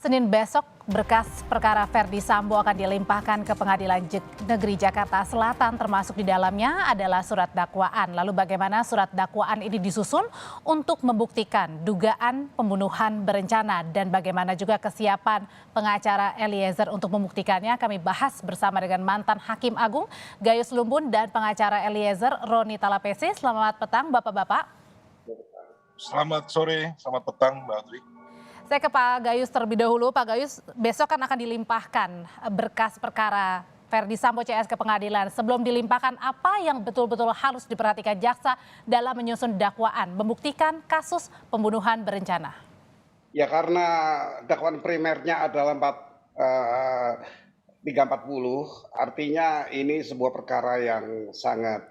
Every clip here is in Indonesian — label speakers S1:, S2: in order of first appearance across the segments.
S1: Senin besok, berkas perkara Verdi Sambo akan dilimpahkan ke Pengadilan Negeri Jakarta Selatan, termasuk di dalamnya adalah surat dakwaan. Lalu bagaimana surat dakwaan ini disusun untuk membuktikan dugaan pembunuhan berencana dan bagaimana juga kesiapan pengacara Eliezer untuk membuktikannya. Kami bahas bersama dengan mantan Hakim Agung Gayus Lumbun dan pengacara Eliezer Roni Talapesi. Selamat petang Bapak-Bapak.
S2: Selamat sore, selamat petang Mbak Adri.
S1: Saya ke Pak Gayus terlebih dahulu. Pak Gayus, besok kan akan dilimpahkan berkas perkara Verdi Sambo CS ke pengadilan. Sebelum dilimpahkan, apa yang betul-betul harus diperhatikan jaksa dalam menyusun dakwaan, membuktikan kasus pembunuhan berencana?
S3: Ya karena dakwaan primernya adalah 340, artinya ini sebuah perkara yang sangat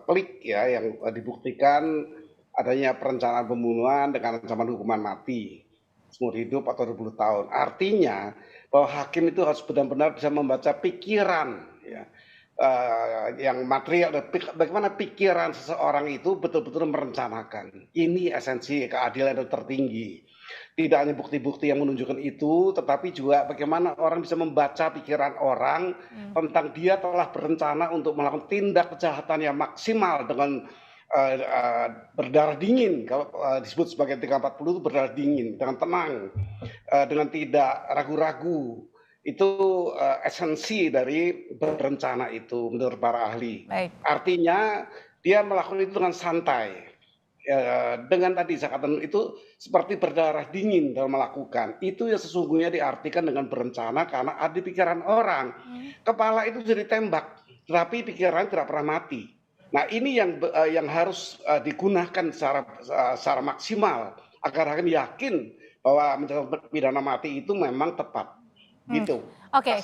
S3: pelik ya, yang dibuktikan adanya perencanaan pembunuhan dengan ancaman hukuman mati seumur hidup atau 20 tahun. Artinya bahwa hakim itu harus benar-benar bisa membaca pikiran ya, yang material, bagaimana pikiran seseorang itu betul-betul merencanakan. Ini esensi keadilan yang tertinggi. Tidak hanya bukti-bukti yang menunjukkan itu, tetapi juga bagaimana orang bisa membaca pikiran orang tentang dia telah berencana untuk melakukan tindak kejahatan yang maksimal dengan berdarah dingin. Kalau disebut sebagai 340 itu berdarah dingin, dengan tenang, dengan tidak ragu-ragu. Itu esensi dari berencana itu menurut para ahli. Baik. Artinya dia melakukan itu dengan santai, dengan tadi saya katakan itu seperti berdarah dingin dalam melakukan. Itu yang sesungguhnya diartikan dengan berencana karena ada di pikiran orang. Kepala itu jadi tembak, tetapi pikiran tidak pernah mati. Nah ini yang harus digunakan secara maksimal agar hakim yakin bahwa menjatuhkan pidana mati itu memang tepat, gitu.
S1: Oke.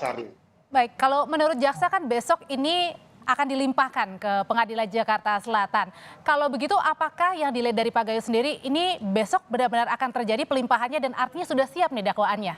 S1: Baik, kalau menurut jaksa kan besok ini akan dilimpahkan ke Pengadilan Jakarta Selatan. Kalau begitu, apakah yang dilihat dari Pak Gayus sendiri ini besok benar-benar akan terjadi pelimpahannya dan artinya sudah siap nih dakwaannya?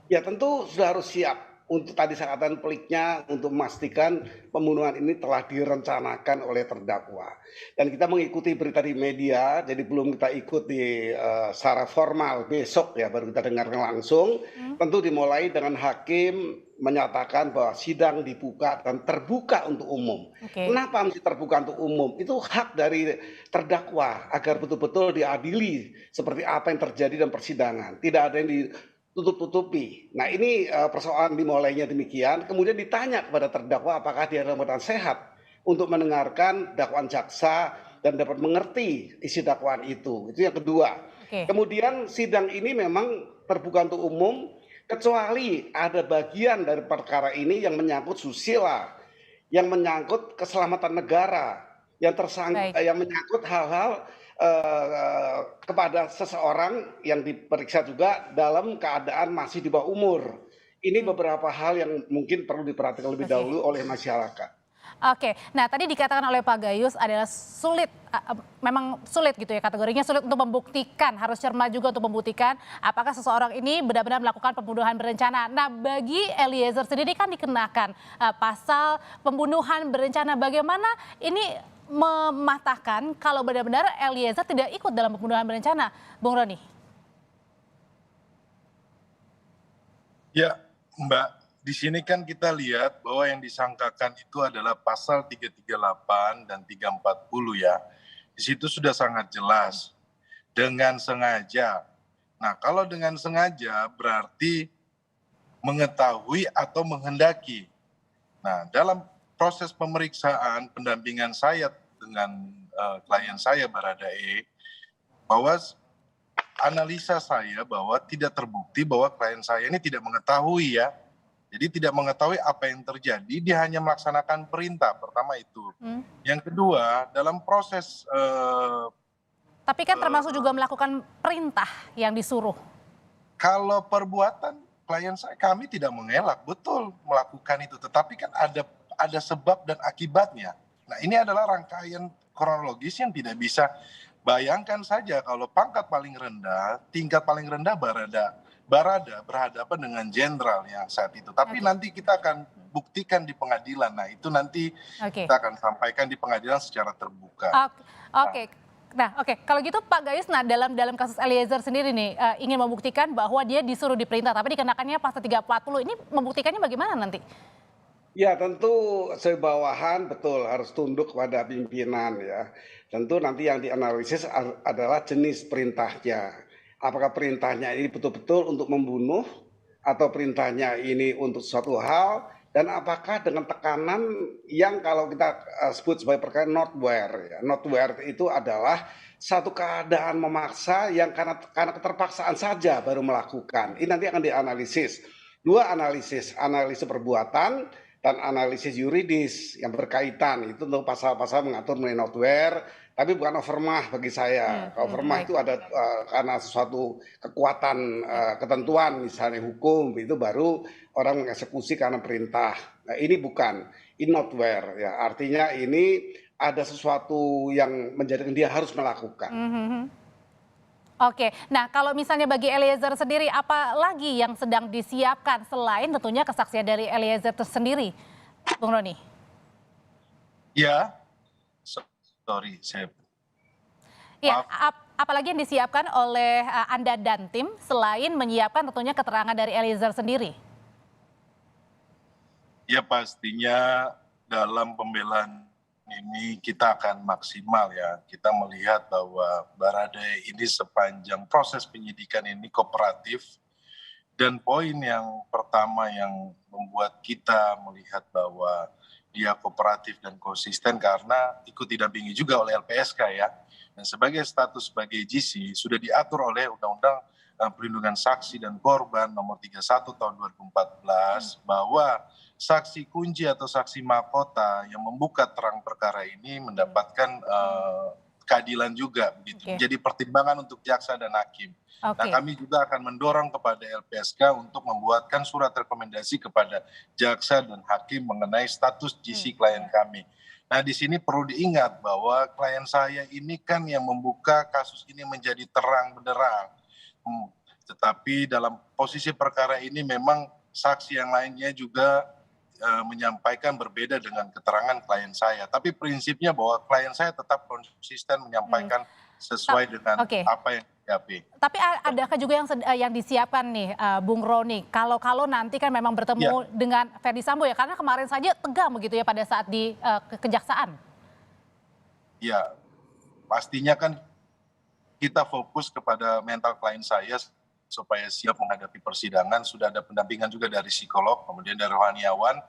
S3: Ya tentu sudah harus siap. Untuk tadi saya katakan peliknya untuk memastikan pembunuhan ini telah direncanakan oleh terdakwa. Dan kita mengikuti berita di media, jadi belum kita ikuti secara formal besok ya, baru kita dengarkan langsung. Tentu dimulai dengan hakim menyatakan bahwa sidang dibuka dan terbuka untuk umum. Kenapa mesti terbuka untuk umum? Itu hak dari terdakwa agar betul-betul diadili seperti apa yang terjadi dalam persidangan. Tidak ada yang tutup-tutupi. Nah ini persoalan dimulainya demikian, kemudian ditanya kepada terdakwa apakah dia dalam keadaan sehat untuk mendengarkan dakwaan jaksa dan dapat mengerti isi dakwaan itu. Itu yang kedua. Kemudian sidang ini memang terbuka untuk umum, kecuali ada bagian dari perkara ini yang menyangkut susila, yang menyangkut keselamatan negara, yang menyangkut hal-hal kepada seseorang yang diperiksa juga dalam keadaan masih di bawah umur. Ini beberapa hal yang mungkin perlu diperhatikan lebih dahulu oleh masyarakat.
S1: Oke, nah tadi dikatakan oleh Pak Gayus adalah sulit, memang sulit gitu ya, kategorinya sulit untuk membuktikan, harus cermat juga untuk membuktikan apakah seseorang ini benar-benar melakukan pembunuhan berencana. Nah bagi Eliezer sendiri kan dikenakan pasal pembunuhan berencana, bagaimana ini mematahkan kalau benar-benar Eliezer tidak ikut dalam pembunuhan berencana, Bung Roni?
S2: Ya Mbak, di sini kan kita lihat bahwa yang disangkakan itu adalah pasal 338 dan 340 ya. Di situ sudah sangat jelas, dengan sengaja. Nah kalau dengan sengaja berarti mengetahui atau menghendaki. Nah dalam proses pemeriksaan pendampingan saya dengan klien saya Baradae, bahwa analisa saya bahwa tidak terbukti bahwa klien saya ini tidak mengetahui ya. Jadi tidak mengetahui apa yang terjadi, dia hanya melaksanakan perintah, pertama itu. Yang kedua, dalam proses
S1: tapi kan termasuk juga melakukan perintah yang disuruh.
S2: Kalau perbuatan klien saya, kami tidak mengelak, betul melakukan itu, tetapi kan ada sebab dan akibatnya. Nah ini adalah rangkaian kronologis yang tidak bisa. Bayangkan saja kalau pangkat paling rendah, tingkat paling rendah Barada berhadapan dengan jenderal yang saat itu. Tapi nanti kita akan buktikan di pengadilan. Nah itu nanti kita akan sampaikan di pengadilan secara terbuka.
S1: Oke. Nah, oke, kalau gitu Pak Gayus, nah dalam kasus Eliezer sendiri nih ingin membuktikan bahwa dia disuruh diperintah, tapi dikenakannya pasal 340. Ini membuktikannya bagaimana nanti?
S3: Ya tentu sebawahan betul harus tunduk kepada pimpinan ya. Tentu nanti yang dianalisis adalah jenis perintahnya. Apakah perintahnya ini betul-betul untuk membunuh atau perintahnya ini untuk suatu hal, dan apakah dengan tekanan yang kalau kita sebut sebagai perkara notware ya. Notware itu adalah satu keadaan memaksa yang karena keterpaksaan saja baru melakukan. Ini nanti akan dianalisis. Dua analisis perbuatan dan analisis yuridis yang berkaitan. Itu untuk pasal-pasal mengatur mengenai notware, tapi bukan overmah bagi saya. Overmah itu ada karena sesuatu kekuatan ketentuan, misalnya hukum, itu baru orang mengeksekusi karena perintah. Nah, ini bukan, ini notware ya. Artinya ini ada sesuatu yang menjadikan dia harus melakukan.
S1: Oke, nah kalau misalnya bagi Eliezer sendiri, apa lagi yang sedang disiapkan selain tentunya kesaksian dari Eliezer tersendiri, Bung Roni?
S2: Ya, sorry, saya.
S1: Ya, apalagi yang disiapkan oleh Anda dan tim selain menyiapkan tentunya keterangan dari Eliezer sendiri?
S2: Ya pastinya dalam pembelaan ini kita akan maksimal ya. Kita melihat bahwa Baradae ini sepanjang proses penyidikan ini kooperatif. Dan poin yang pertama yang membuat kita melihat bahwa dia kooperatif dan konsisten karena ikut didampingi juga oleh LPSK ya. Dan sebagai status sebagai GC sudah diatur oleh Undang-Undang Perlindungan Saksi dan Korban nomor 31 tahun 2014 bahwa saksi kunci atau saksi mahkota yang membuka terang perkara ini mendapatkan keadilan juga begitu. Jadi pertimbangan untuk jaksa dan hakim. Nah, kami juga akan mendorong kepada LPSK untuk membuatkan surat rekomendasi kepada jaksa dan hakim mengenai status GC klien kami. Nah, di sini perlu diingat bahwa klien saya ini kan yang membuka kasus ini menjadi terang benderang. Tetapi dalam posisi perkara ini memang saksi yang lainnya juga menyampaikan berbeda dengan keterangan klien saya. Tapi prinsipnya bahwa klien saya tetap konsisten menyampaikan sesuai dengan apa yang dihadapi.
S1: Tapi adakah juga yang disiapkan nih, Bung Roni, kalau nanti kan memang bertemu dengan Ferdy Sambo ya, karena kemarin saja tegang begitu ya pada saat di kejaksaan.
S2: Ya, pastinya kan kita fokus kepada mental klien saya supaya siap menghadapi persidangan. Sudah ada pendampingan juga dari psikolog, kemudian dari rohaniawan.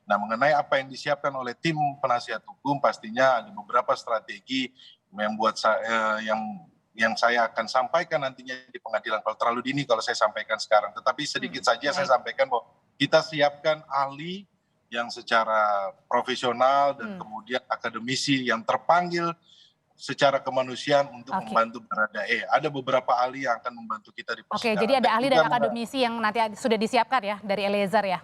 S2: Nah, mengenai apa yang disiapkan oleh tim penasihat hukum, pastinya ada beberapa strategi yang buat saya, yang saya akan sampaikan nantinya di pengadilan. Kalau terlalu dini kalau saya sampaikan sekarang, tetapi sedikit saja saya sampaikan bahwa kita siapkan ahli yang secara profesional dan kemudian akademisi yang terpanggil secara kemanusiaan untuk membantu Baradae. Ada beberapa ahli yang akan membantu kita di persidangan.
S1: Oke, jadi ada ahli dan akademisi yang nanti sudah disiapkan ya dari Eliezer ya?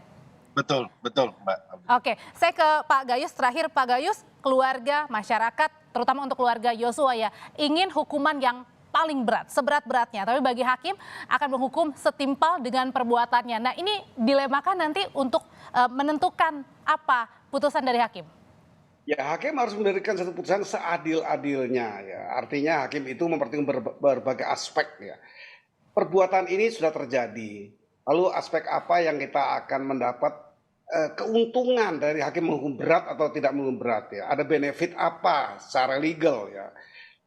S2: Betul, Mbak.
S1: Oke, saya ke Pak Gayus terakhir. Pak Gayus, keluarga, masyarakat, terutama untuk keluarga Yosua ya, ingin hukuman yang paling berat, seberat-beratnya. Tapi bagi hakim akan menghukum setimpal dengan perbuatannya. Nah, ini dilemakan nanti untuk menentukan apa putusan dari hakim.
S3: Ya, hakim harus memberikan satu putusan seadil-adilnya ya. Artinya hakim itu mempertimbangkan berbagai aspek ya. Perbuatan ini sudah terjadi. Lalu aspek apa yang kita akan mendapat keuntungan dari hakim menghukum berat atau tidak menghukum berat ya. Ada benefit apa secara legal ya.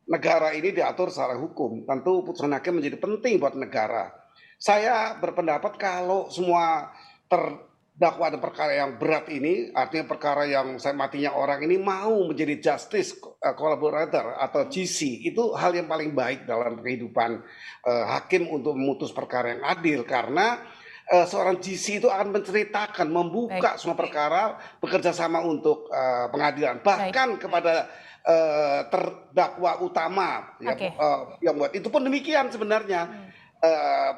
S3: Negara ini diatur secara hukum. Tentu putusan hakim menjadi penting buat negara. Saya berpendapat kalau semua terdakwa dan perkara yang berat ini, artinya perkara yang matinya orang ini mau menjadi justice collaborator atau GC, itu hal yang paling baik dalam kehidupan hakim untuk memutus perkara yang adil, karena seorang GC itu akan menceritakan, membuka semua perkara, bekerja sama untuk pengadilan, bahkan kepada terdakwa utama yang buat itu pun demikian sebenarnya.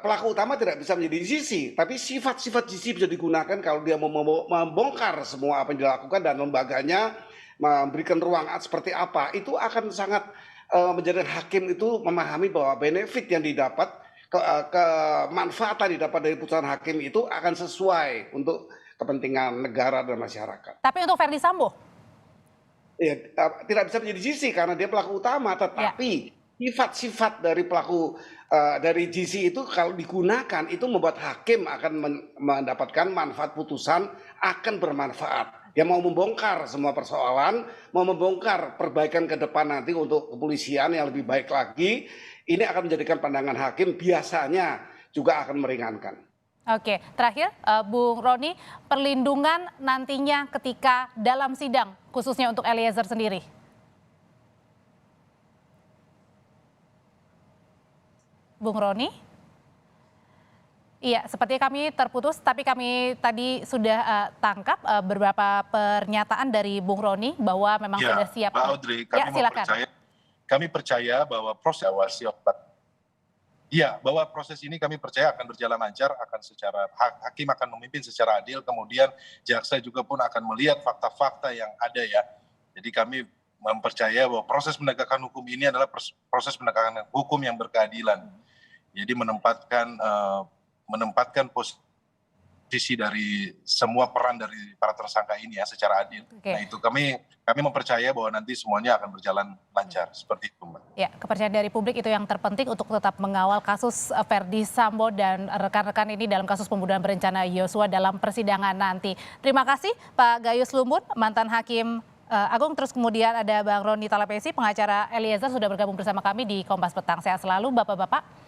S3: Pelaku utama tidak bisa menjadi GC, tapi sifat-sifat GC bisa digunakan kalau dia mau membongkar semua apa yang dilakukan dan lembaganya memberikan ruang seperti apa. Itu akan sangat menjadikan hakim itu memahami bahwa benefit yang didapat, kemanfaatan didapat dari putusan hakim itu akan sesuai untuk kepentingan negara dan masyarakat.
S1: Tapi untuk Ferdy Sambo?
S3: ya, tidak bisa menjadi GC karena dia pelaku utama, tetapi sifat-sifat dari pelaku dari GC itu kalau digunakan itu membuat hakim akan mendapatkan manfaat putusan akan bermanfaat. Dia mau membongkar semua persoalan, mau membongkar perbaikan ke depan nanti untuk kepolisian yang lebih baik lagi. Ini akan menjadikan pandangan hakim biasanya juga akan meringankan.
S1: Oke, terakhir Bung Roni, perlindungan nantinya ketika dalam sidang, khususnya untuk Eliezer sendiri. Bung Roni? Iya, sepertinya kami terputus, tapi kami tadi sudah tangkap beberapa pernyataan dari Bung Roni bahwa memang
S2: Ya,
S1: sudah siap.
S2: Mbak Audrey, kami percaya bahwa proses awasi bahwa proses ini kami percaya akan berjalan lancar, akan secara hakim akan memimpin secara adil, kemudian jaksa juga pun akan melihat fakta-fakta yang ada ya. Jadi kami mempercaya bahwa proses penegakan hukum ini adalah proses penegakan hukum yang berkeadilan. Jadi menempatkan posisi dari semua peran dari para tersangka ini ya secara adil. Nah itu kami mempercaya bahwa nanti semuanya akan berjalan lancar seperti itu, Mbak.
S1: Ya, kepercayaan dari publik itu yang terpenting untuk tetap mengawal kasus Verdi Sambo dan rekan-rekan ini dalam kasus pembunuhan berencana Yosua dalam persidangan nanti. Terima kasih Pak Gayus Lumbun, mantan hakim Agung, terus kemudian ada Bang Roni Talapesi, pengacara Eliezer sudah bergabung bersama kami di Kompas Petang. Sehat selalu Bapak-bapak.